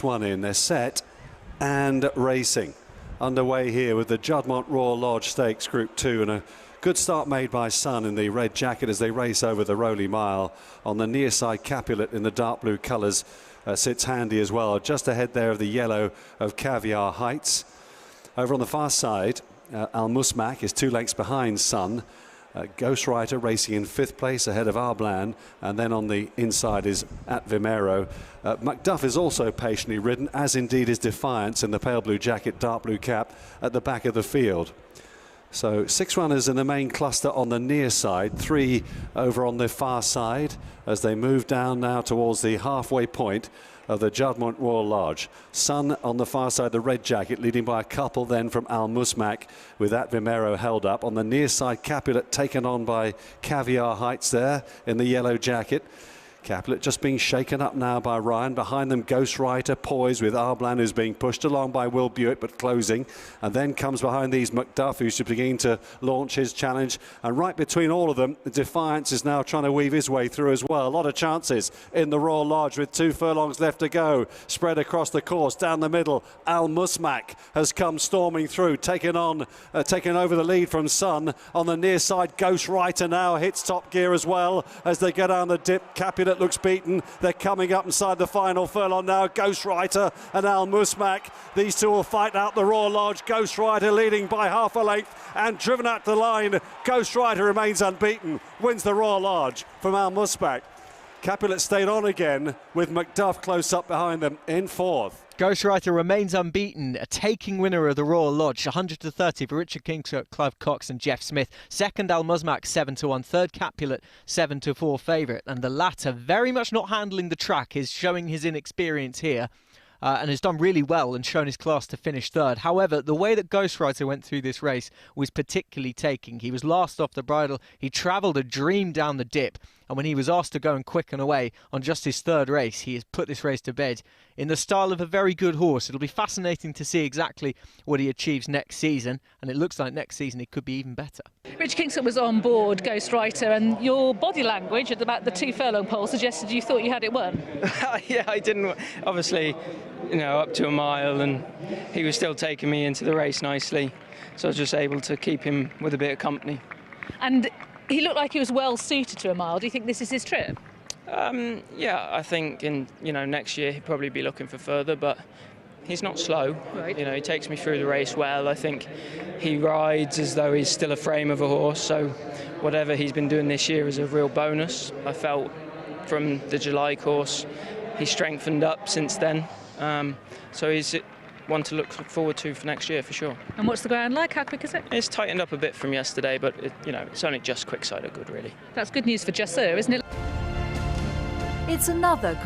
class 1 in. They're set and racing. Underway here with the Juddmonte Royal Lodge Stakes Group 2, and a good start made by Sant in the red jacket as they race over the Rowley Mile. On the near side, Capulet in the dark blue colours sits handy as well, just ahead there of the yellow of Caviar Heights. Over on the far side, Al Musmak is 2 lengths behind Sant. Ghostwriter racing in 5th place ahead of Arblan, and then on the inside is At Vimero. Macduff is also patiently ridden, as indeed is Defiance in the pale blue jacket, dark blue cap at the back of the field. So 6 runners in the main cluster on the near side, 3 over on the far side as they move down now towards the halfway point of the Juddmonte Royal Lodge. Sant on the far side, the red jacket, leading by a couple then from Al Musmak, with that Vimero held up. On the near side, Capulet taken on by Caviar Heights there in the yellow jacket. Capulet just being shaken up now by Ryan. Behind them, Ghostwriter poised with Arblan, who's being pushed along by Will Buick, but closing. And then comes behind these Macduff, who's beginning to launch his challenge. And right between all of them, Defiance is now trying to weave his way through as well. A lot of chances in the Royal Lodge with 2 furlongs left to go. Spread across the course, down the middle. Al Musmak has come storming through, taking over the lead from Sant. On the near side, Ghostwriter now hits top gear as well as they go down the dip. Capulet looks beaten. They're coming up inside the final furlong now. Ghostwriter and Al Musmak. These two will fight out the Royal Lodge. Ghostwriter leading by half a length and driven out the line. Ghostwriter remains unbeaten. Wins the Royal Lodge from Al Musmak. Capulet stayed on again with Macduff close up behind them in 4th. Ghostwriter remains unbeaten, a taking winner of the Royal Lodge, 100-30 for Richard Kingscote, Clive Cox and Jeff Smith. Second, Al Musmak, 7-1. Third, Capulet, 7-4 favourite. And the latter, very much not handling the track, is showing his inexperience here. And has done really well and shown his class to finish 3rd. However, the way that Ghostwriter went through this race was particularly taking. He was last off the bridle. He travelled a dream down the dip. And when he was asked to go and quicken away on just his 3rd race, he has put this race to bed in the style of a very good horse. It'll be fascinating to see exactly what he achieves next season. And it looks like next season it could be even better. Rich Kingscote was on board Ghostwriter, and your body language at about the 2 furlong pole suggested you thought you had it won. Yeah, I didn't. Obviously, you know, up to a mile, and he was still taking me into the race nicely. So I was just able to keep him with a bit of company. And he looked like he was well suited to a mile. Do you think this is his trip? Yeah, I think next year he'd probably be looking for further, but he's not slow. Right. You know, he takes me through the race well. I think he rides as though he's still a frame of a horse, so whatever he's been doing this year is a real bonus. I felt from the July course he strengthened up since then, so he's one to look forward to for next year for sure. And what's the ground like? How quick is it? It's tightened up a bit from yesterday, but it's only just quick side of good really. That's good news for Chazz, isn't it? It's another